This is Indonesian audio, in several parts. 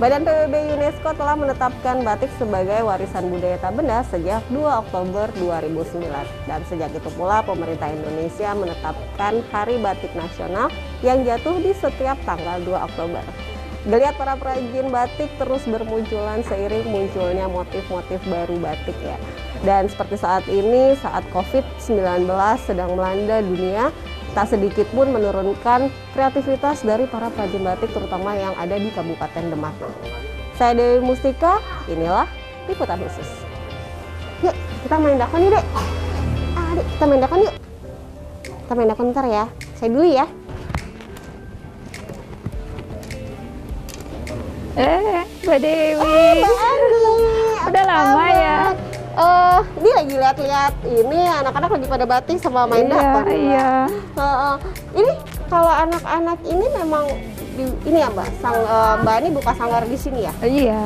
Badan PBB UNESCO telah menetapkan batik sebagai warisan budaya tak benda sejak 2 Oktober 2009. Dan sejak itu pula pemerintah Indonesia menetapkan Hari Batik Nasional yang jatuh di setiap tanggal 2 Oktober. Geliat para perajin batik terus bermunculan seiring munculnya motif-motif baru batik ya. Dan seperti saat ini, saat COVID-19 sedang melanda dunia, tak sedikit pun menurunkan kreativitas dari para perajin batik terutama yang ada di Kabupaten Demak. Saya Dewi Mustika, inilah liputan khusus. Yuk, kita main dakon yuk, Dek. Dek, kita main dakon yuk. Kita main dakon ntar ya. Saya dulu ya. Mbak Dewi. Mbak Ani. Udah lama ya. Dia lagi lihat-lihat ini anak-anak lagi pada batik sama main dakon. Iya. Ini kalau anak-anak ini memang ini ya Mbak, Mbak Ani buka sanggar di sini ya? Iya.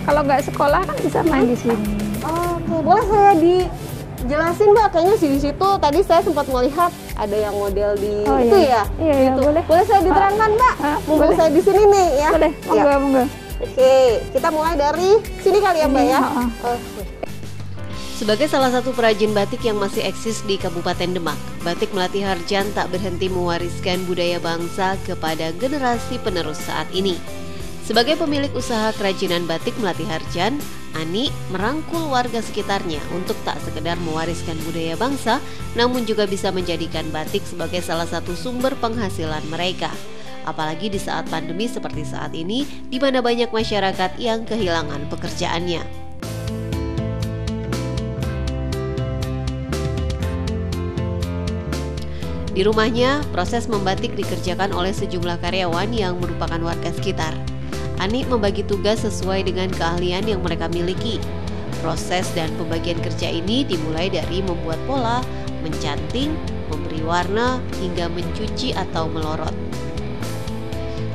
Kalau nggak sekolah kan bisa main di sini. Oke, boleh saya dijelasin Mbak? Kayaknya di situ tadi saya sempat melihat ada yang model di itu ya? Iya, gitu. boleh. Boleh saya diterangkan Mbak? Mumpung saya di sini nih ya. Boleh, monggo. Oke, kita mulai dari sini kali ya Mbak ya. Sebagai salah satu perajin batik yang masih eksis di Kabupaten Demak, Batik Melati Harjan tak berhenti mewariskan budaya bangsa kepada generasi penerus saat ini. Sebagai pemilik usaha kerajinan batik Melati Harjan, Ani merangkul warga sekitarnya untuk tak sekedar mewariskan budaya bangsa, namun juga bisa menjadikan batik sebagai salah satu sumber penghasilan mereka. Apalagi di saat pandemi seperti saat ini, di mana banyak masyarakat yang kehilangan pekerjaannya. Di rumahnya, proses membatik dikerjakan oleh sejumlah karyawan yang merupakan warga sekitar. Ani membagi tugas sesuai dengan keahlian yang mereka miliki. Proses dan pembagian kerja ini dimulai dari membuat pola, mencanting, memberi warna, hingga mencuci atau melorot.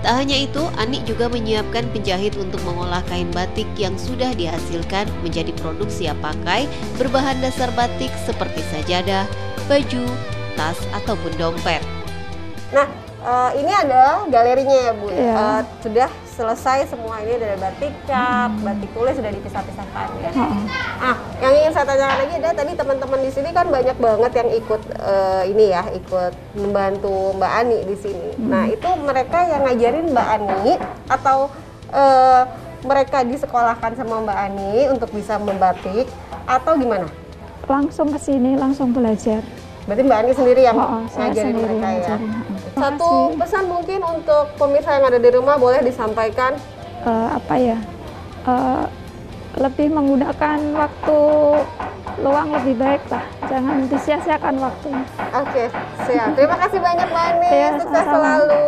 Tak hanya itu, Ani juga menyiapkan penjahit untuk mengolah kain batik yang sudah dihasilkan menjadi produk siap pakai berbahan dasar batik seperti sajadah, baju, tas, ataupun dompet. Nah, ini ada galerinya ya Bu. Iya. Sudah selesai semua ini dari batik cap, batik tulis sudah dipisah-pisahkan ya. Yang ingin saya tanyakan lagi adalah tadi teman-teman di sini kan banyak banget yang ikut ikut membantu Mbak Ani di sini. Nah, itu mereka yang ngajarin Mbak Ani atau mereka disekolahkan sama Mbak Ani untuk bisa membatik atau gimana? Langsung ke sini, langsung belajar. Berarti Mbak Ani sendiri yang saya ngajarin sendiri mereka ya? ngajarin. Satu pesan mungkin untuk pemirsa yang ada di rumah boleh disampaikan? Lebih menggunakan waktu luang lebih baik lah. Jangan disia-siakan waktunya. Oke, siap. Terima kasih banyak Mbak Ani. Iya, Sukses sama-sama. selalu.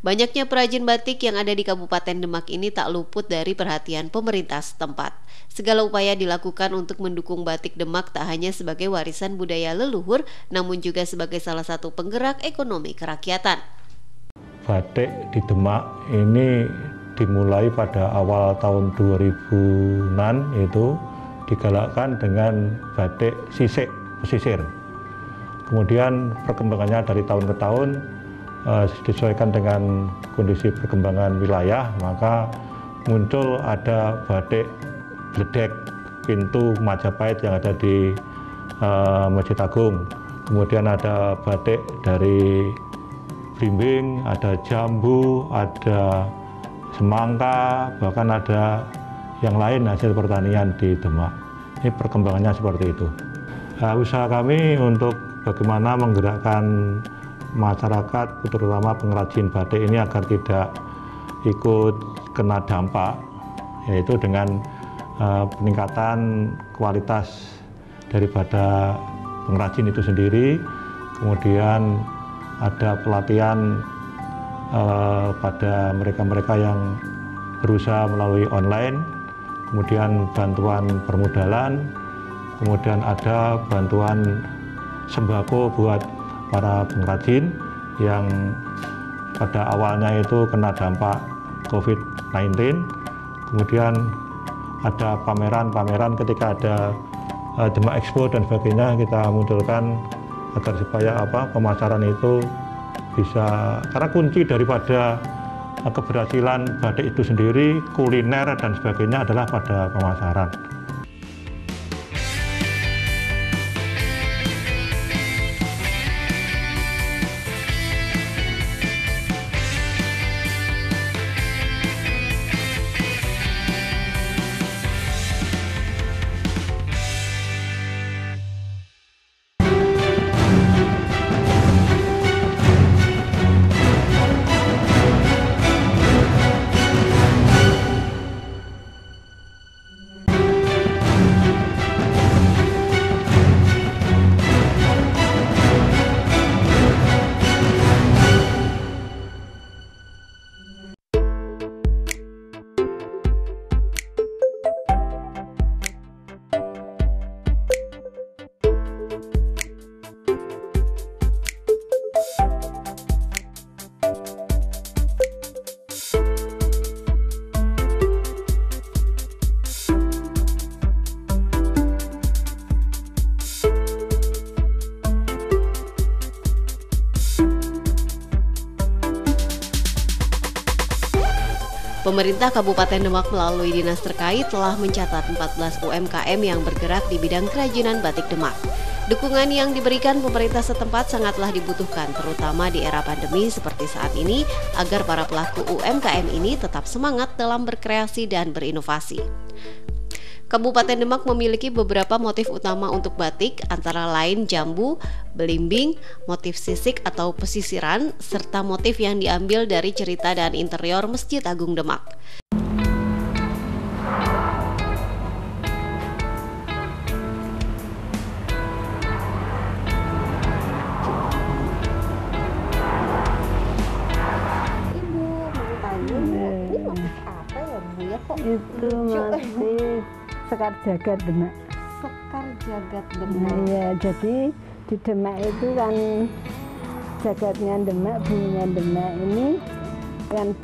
Banyaknya perajin batik yang ada di Kabupaten Demak ini tak luput dari perhatian pemerintah setempat. Segala upaya dilakukan untuk mendukung batik Demak tak hanya sebagai warisan budaya leluhur, namun juga sebagai salah satu penggerak ekonomi kerakyatan. Batik di Demak ini dimulai pada awal tahun 2000-an itu digalakkan dengan batik sisik pesisir. Kemudian perkembangannya dari tahun ke tahun disesuaikan dengan kondisi perkembangan wilayah, maka muncul ada batik Bledek pintu Majapahit yang ada di Masjid Agung. Kemudian ada batik dari Blimbing, ada Jambu, ada Semangka, bahkan ada yang lain hasil pertanian di Demak. Ini perkembangannya seperti itu. Usaha kami untuk bagaimana menggerakkan masyarakat, terutama pengrajin batik ini agar tidak ikut kena dampak, yaitu dengan peningkatan kualitas daripada pengrajin itu sendiri. Kemudian ada pelatihan pada mereka-mereka yang berusaha melalui online, kemudian bantuan permodalan, kemudian ada bantuan sembako buat para pengrajin yang pada awalnya itu kena dampak COVID-19. Kemudian ada pameran-pameran ketika ada Demak Expo dan sebagainya, kita munculkan agar supaya pemasaran itu bisa, karena kunci daripada keberhasilan batik itu sendiri, kuliner dan sebagainya adalah pada pemasaran. Pemerintah Kabupaten Demak melalui dinas terkait telah mencatat 14 UMKM yang bergerak di bidang kerajinan batik Demak. Dukungan yang diberikan pemerintah setempat sangatlah dibutuhkan, terutama di era pandemi seperti saat ini, agar para pelaku UMKM ini tetap semangat dalam berkreasi dan berinovasi. Kabupaten Demak memiliki beberapa motif utama untuk batik, antara lain jambu, belimbing, motif sisik atau pesisiran, serta motif yang diambil dari cerita dan interior Masjid Agung Demak. Ibu, mau tanya, ini motif apa ya Bu ya? Kok Itu lucu? motif Sekar Jagad Demak. Sekar Jagad Nah, Demak. ya, jadi di Demak itu kan jagadnya Demak, bunyinya Demak ini kan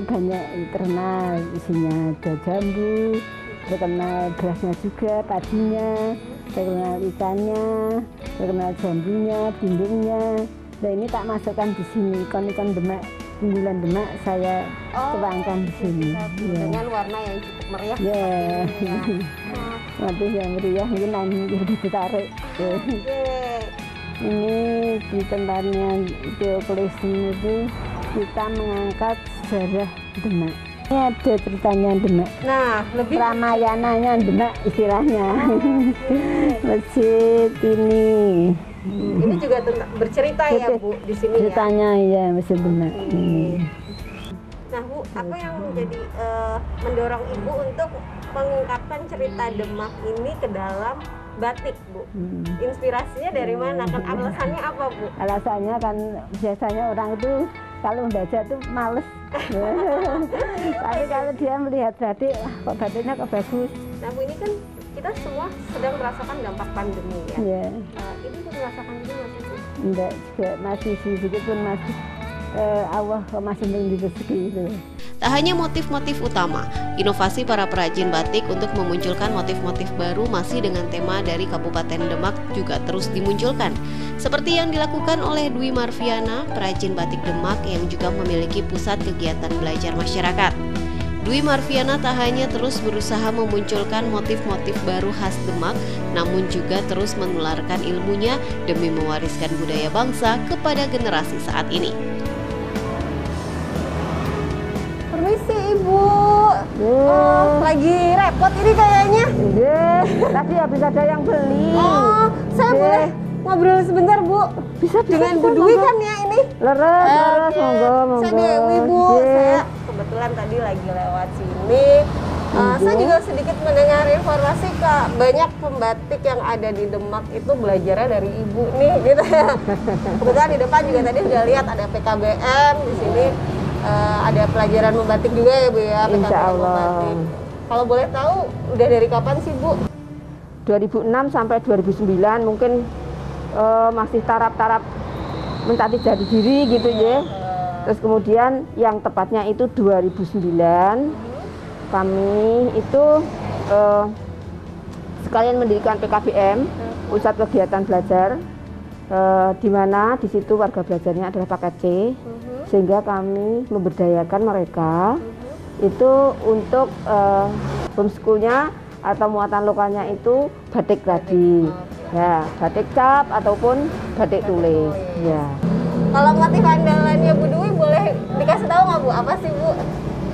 banyak terkenal, isinya ada jambu, terkenal berasnya juga, padinya, terkenal ikannya, terkenal jambunya, dindingnya. Nah, ini tak masukkan di sini, ikon-ikon Demak, unggulan Demak saya tuangkan di sini. Ya. Dengan warna yang cukup meriah. Ya. seperti ini ya. Motif yang meriah ini nanti ditarik. Oke. Ini di tempatnya Geoklism itu kita mengangkat sejarah Demak. Ini ada ceritanya Demak, Nah, lebih Ramayananya Demak istilahnya. Masjid ini. ini juga bercerita ya Bu di sini ya. Ceritanya ya Masjid Demak. Nah Bu, apa yang menjadi mendorong Ibu untuk mengungkapkan cerita Demak ini ke dalam batik Bu? Inspirasinya dari mana? Kan alasannya apa Bu? Alasannya kan biasanya orang itu kalau membaca tuh males. Tapi kalau dia melihat batik, kok batiknya kok bagus. Nah Bu, ini kan kita semua sedang merasakan dampak pandemi ya. Ya, Ibu tuh merasakan juga masih Bu? enggak juga masih sedikit pun masih Allah masih memberi rezeki itu. Tak hanya motif-motif utama, inovasi para perajin batik untuk memunculkan motif-motif baru masih dengan tema dari Kabupaten Demak juga terus dimunculkan. Seperti yang dilakukan oleh Dwi Marviana, perajin batik Demak yang juga memiliki pusat kegiatan belajar masyarakat. Dwi Marviana tak hanya terus berusaha memunculkan motif-motif baru khas Demak, namun juga terus menularkan ilmunya demi mewariskan budaya bangsa kepada generasi saat ini. Permisi Ibu. Oh, lagi repot ini kayaknya. Tadi habis ada yang beli. Oh, saya boleh ngobrol sebentar Bu? Bisa Dengan Bu Dwi kan ya ini? Leres, monggo. Saya Dewi Bu, saya kebetulan tadi lagi lewat sini. Saya juga sedikit mendengar informasi Kak, banyak pembatik yang ada di Demak itu belajarnya dari Ibu nih, gitu ya. Kebetulan di depan juga tadi udah lihat ada PKBM di sini, ada pelajaran membatik juga ya Bu ya, PKBM Insya Allah. membatik. Kalau boleh tahu, udah dari kapan sih Bu? 2006 sampai 2009 mungkin masih taraf-taraf mencari jati diri gitu ya. Terus kemudian yang tepatnya itu 2009 kami itu sekalian mendirikan PKBM, Pusat Kegiatan Belajar, di mana di situ warga belajarnya adalah paket C, sehingga kami memberdayakan mereka itu untuk homeschoolnya atau muatan lokalnya itu batik tadi, ya batik cap ataupun batik tulis, ya. Kalau motif andalannya Bu Dwi boleh dikasih tahu nggak Bu? Apa sih Bu?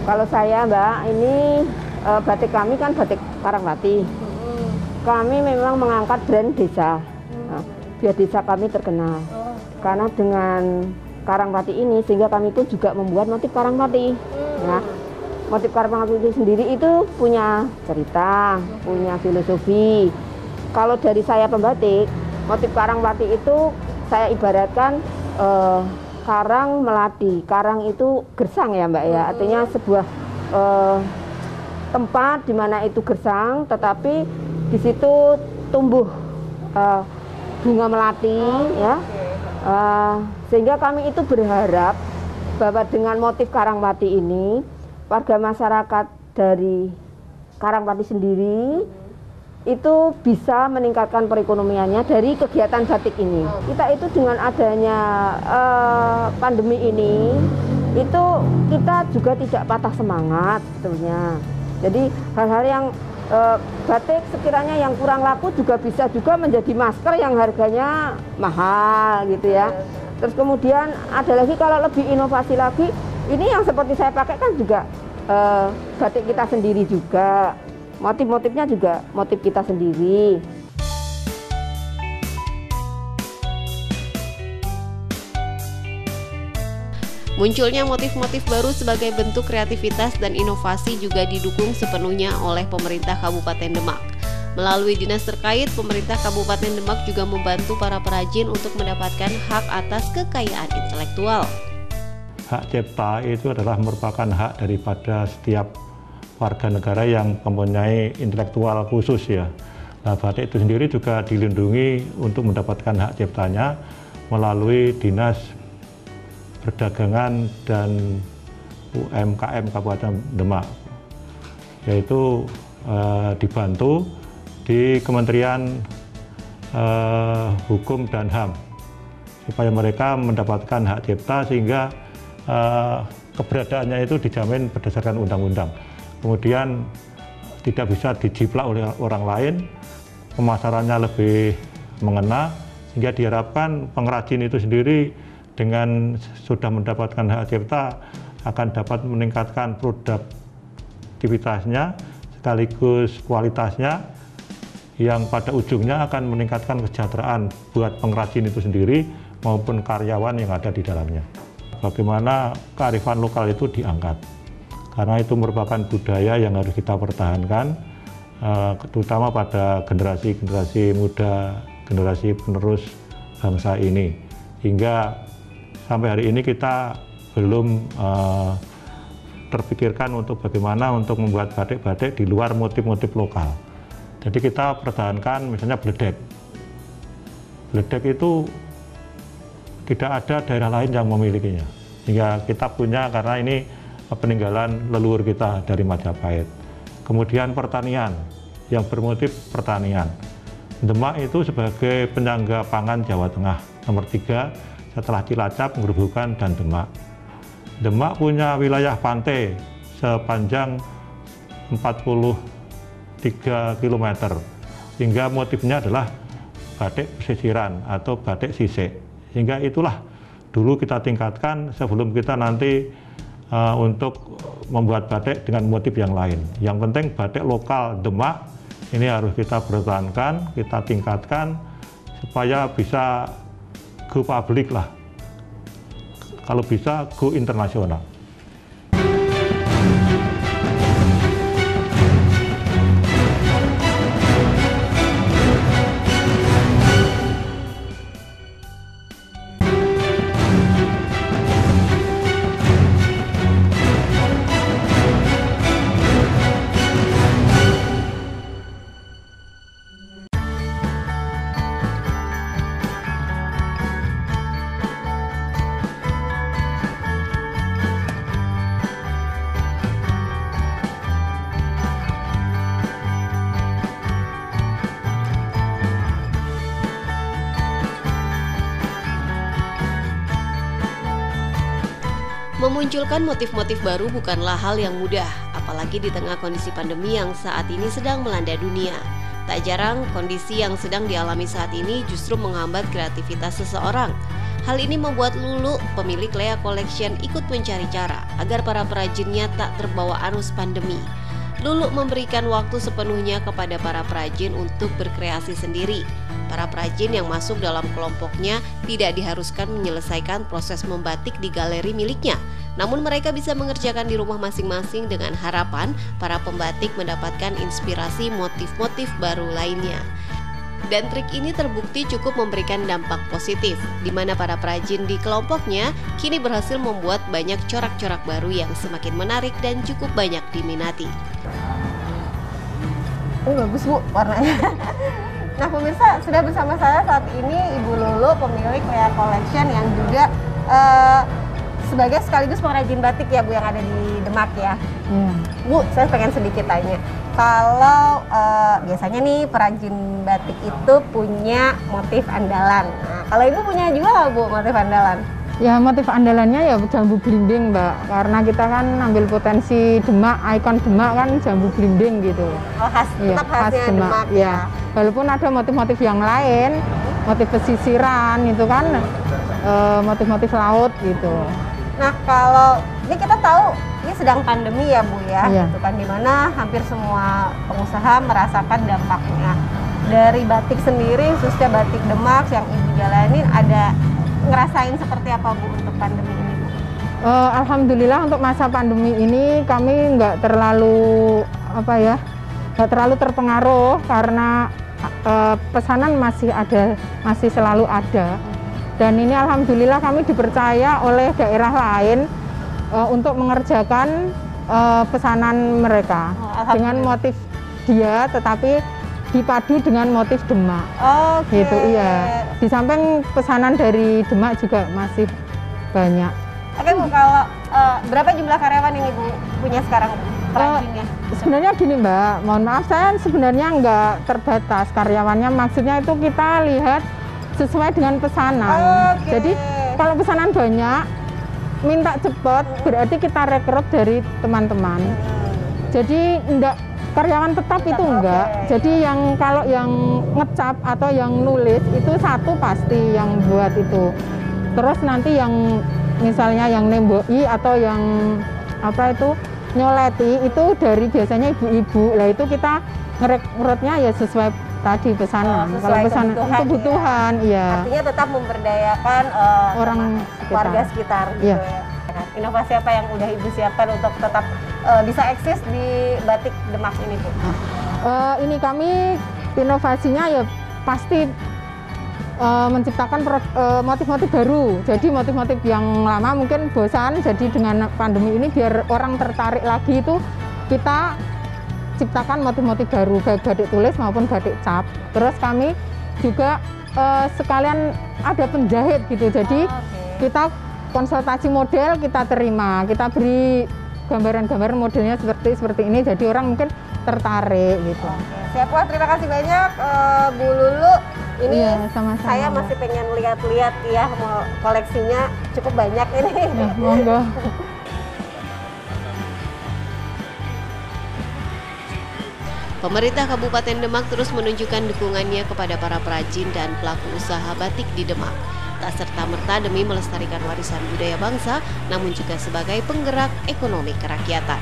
Kalau saya Mbak, ini batik kami kan batik Karangpati. Kami memang mengangkat brand desa, biar desa kami terkenal. Karena dengan Karangpati ini sehingga kami pun juga membuat motif Karangpati. Ya. Motif Karangpati itu sendiri itu punya cerita, punya filosofi. Kalau dari saya pembatik, motif Karangpati itu saya ibaratkan karang melati. Karang itu gersang ya Mbak ya, artinya sebuah tempat di mana itu gersang, tetapi di situ tumbuh bunga melati, ya. Sehingga kami itu berharap bahwa dengan motif Karangpati ini warga masyarakat dari Karangpati sendiri itu bisa meningkatkan perekonomiannya dari kegiatan batik ini. Kita itu dengan adanya pandemi ini, itu kita juga tidak patah semangat sebetulnya. Jadi hal-hal yang batik sekiranya yang kurang laku juga bisa juga menjadi masker yang harganya mahal gitu ya. Terus kemudian ada lagi kalau lebih inovasi lagi, ini yang seperti saya pakai kan juga batik kita sendiri juga. Motif-motifnya juga motif kita sendiri. Munculnya motif-motif baru sebagai bentuk kreativitas dan inovasi juga didukung sepenuhnya oleh pemerintah Kabupaten Demak. Melalui dinas terkait, pemerintah Kabupaten Demak juga membantu para perajin untuk mendapatkan hak atas kekayaan intelektual. Hak cipta itu adalah merupakan hak daripada setiap warga negara yang mempunyai intelektual khusus ya. Nah, batik itu sendiri juga dilindungi untuk mendapatkan hak ciptanya melalui Dinas Perdagangan dan UMKM Kabupaten Demak, yaitu dibantu di Kementerian Hukum dan HAM supaya mereka mendapatkan hak cipta sehingga keberadaannya itu dijamin berdasarkan undang-undang. Kemudian tidak bisa dijiplak oleh orang lain, pemasarannya lebih mengena, sehingga diharapkan pengrajin itu sendiri dengan sudah mendapatkan hak cipta akan dapat meningkatkan produktivitasnya sekaligus kualitasnya yang pada ujungnya akan meningkatkan kesejahteraan buat pengrajin itu sendiri maupun karyawan yang ada di dalamnya. Bagaimana kearifan lokal itu diangkat. Karena itu merupakan budaya yang harus kita pertahankan, terutama pada generasi-generasi muda, generasi penerus bangsa ini. Hingga sampai hari ini kita belum terpikirkan untuk bagaimana untuk membuat batik-batik di luar motif-motif lokal. Jadi kita pertahankan misalnya beledek. Beledek itu tidak ada daerah lain yang memilikinya. Hingga kita punya karena ini peninggalan leluhur kita dari Majapahit. Kemudian pertanian yang bermotif pertanian. Demak itu sebagai penyangga pangan Jawa Tengah nomor 3 setelah Cilacap, Gerobokan, dan Demak. Demak punya wilayah pantai sepanjang 43 km, sehingga motifnya adalah batik pesisiran atau batik sisik. Sehingga itulah dulu kita tingkatkan sebelum kita nanti untuk membuat batik dengan motif yang lain. Yang penting batik lokal Demak ini harus kita pertahankan, kita tingkatkan supaya bisa go public lah. Kalau bisa go internasional. Memunculkan motif-motif baru bukanlah hal yang mudah, apalagi di tengah kondisi pandemi yang saat ini sedang melanda dunia. Tak jarang, kondisi yang sedang dialami saat ini justru menghambat kreativitas seseorang. Hal ini membuat Lulu, pemilik Lea Collection, ikut mencari cara agar para perajinnya tak terbawa arus pandemi. Lulu memberikan waktu sepenuhnya kepada para perajin untuk berkreasi sendiri. Para perajin yang masuk dalam kelompoknya tidak diharuskan menyelesaikan proses membatik di galeri miliknya. Namun mereka bisa mengerjakan di rumah masing-masing dengan harapan para pembatik mendapatkan inspirasi motif-motif baru lainnya. Dan trik ini terbukti cukup memberikan dampak positif, di mana para perajin di kelompoknya kini berhasil membuat banyak corak-corak baru yang semakin menarik dan cukup banyak diminati. Bagus Bu warnanya. Nah pemirsa, sudah bersama saya saat ini Ibu Lulu, pemilik Lea Collection yang juga sebagai sekaligus pengrajin batik ya Bu yang ada di Demak ya. Bu, saya pengen sedikit tanya. Kalau biasanya nih perajin batik itu punya motif andalan. Nah, kalau Ibu punya juga nggak Bu motif andalan? Ya motif andalannya ya jambu blimbing Mbak, karena kita kan ambil potensi Demak, ikon Demak kan jambu blimbing gitu. Oh khas, ya, tetap khasnya Demak ya. Walaupun ada motif-motif yang lain, motif pesisiran itu kan, motif-motif laut gitu. Nah kalau ini kita tahu ini sedang pandemi ya Bu ya, Iya. gitu kan, dimana hampir semua pengusaha merasakan dampaknya. Dari batik sendiri, khususnya batik Demak yang Ibu jalanin, ada ngerasain seperti apa Bu untuk pandemi ini Bu? Alhamdulillah untuk masa pandemi ini kami nggak terlalu terpengaruh karena pesanan masih selalu ada. Dan ini alhamdulillah kami dipercaya oleh daerah lain untuk mengerjakan pesanan mereka dengan motif dia, tetapi dipadu dengan motif Demak. Gitu iya. Di samping pesanan dari Demak juga masih banyak. Oke Bu, kalau berapa jumlah karyawan ini Bu punya sekarang perajinnya? Sebenarnya gini Mbak, mohon maaf saya sebenarnya nggak terbatas karyawannya. Maksudnya itu kita lihat sesuai dengan pesanan. Jadi kalau pesanan banyak, minta cepat, berarti kita rekrut dari teman-teman. Jadi enggak karyawan tetap itu enggak. Jadi yang kalau yang ngecap atau yang nulis itu satu pasti yang buat itu. Terus nanti yang misalnya yang nemboi atau yang nyoleti itu dari biasanya ibu-ibu. Lah itu kita ngerekrutnya ya sesuai tadi pesanan. Kalau pesanan kebutuhan ya. Artinya tetap memberdayakan orang warga sekitar gitu ya. Inovasi apa yang udah Ibu siapkan untuk tetap bisa eksis di batik Demak ini Bu? Ini kami inovasinya ya pasti menciptakan motif-motif baru. Jadi motif-motif yang lama mungkin bosan, jadi dengan pandemi ini biar orang tertarik lagi itu kita ciptakan motif-motif baru, baik batik tulis maupun batik cap. Terus kami juga sekalian ada penjahit gitu, jadi kita konsultasi model kita terima, kita beri gambaran-gambaran modelnya seperti ini, jadi orang mungkin tertarik gitu. Siap Bu, terima kasih banyak Bu Lulu. Ini iya, sama-sama, saya masih pengen lihat-lihat ya, koleksinya cukup banyak ini. Ya, monggo. Pemerintah Kabupaten Demak terus menunjukkan dukungannya kepada para perajin dan pelaku usaha batik di Demak. Tak serta-merta demi melestarikan warisan budaya bangsa, namun juga sebagai penggerak ekonomi kerakyatan.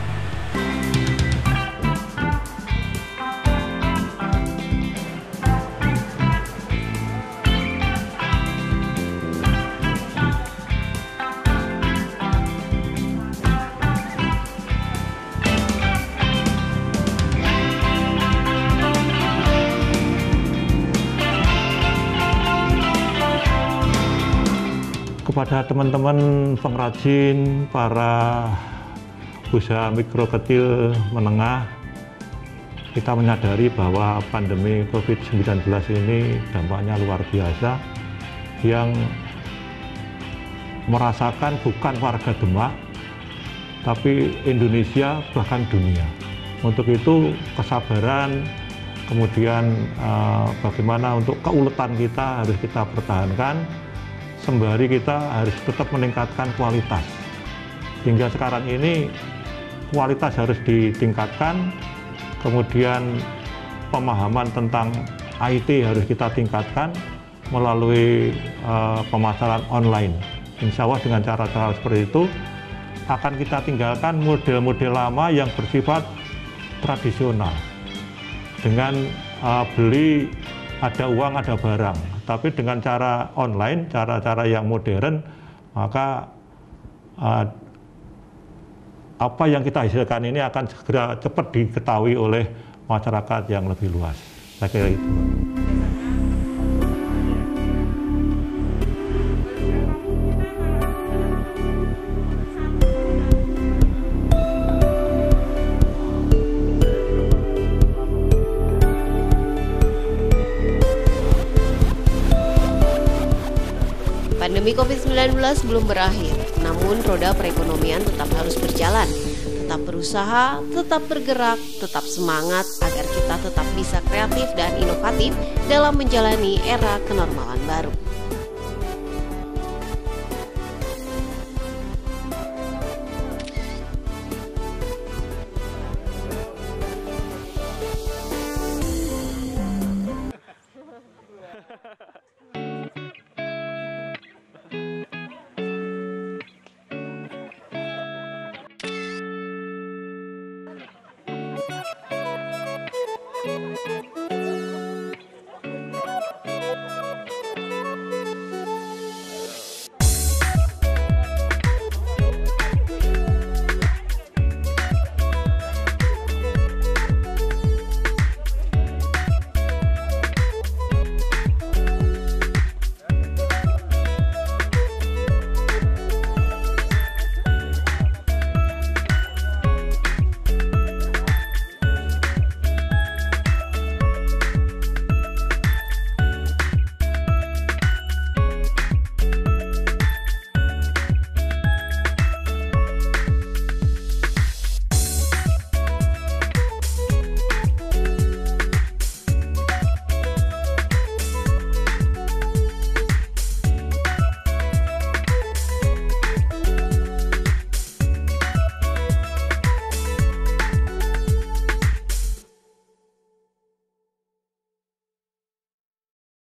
Kepada teman-teman pengrajin, para usaha mikro kecil menengah, kita menyadari bahwa pandemi COVID-19 ini dampaknya luar biasa, yang merasakan bukan warga Demak, tapi Indonesia bahkan dunia. Untuk itu kesabaran, kemudian bagaimana untuk keuletan kita harus kita pertahankan, sembari kita harus tetap meningkatkan kualitas. Hingga sekarang ini kualitas harus ditingkatkan, kemudian pemahaman tentang IT harus kita tingkatkan melalui pemasaran online. Insya Allah dengan cara-cara seperti itu akan kita tinggalkan model-model lama yang bersifat tradisional. Dengan beli ada uang ada barang, tapi dengan cara online, cara-cara yang modern, maka apa yang kita hasilkan ini akan segera cepat diketahui oleh masyarakat yang lebih luas. Saya kira itu. Pandemi COVID-19 belum berakhir, namun roda perekonomian tetap harus berjalan. Tetap berusaha, tetap bergerak, tetap semangat agar kita tetap bisa kreatif dan inovatif dalam menjalani era kenormalan baru.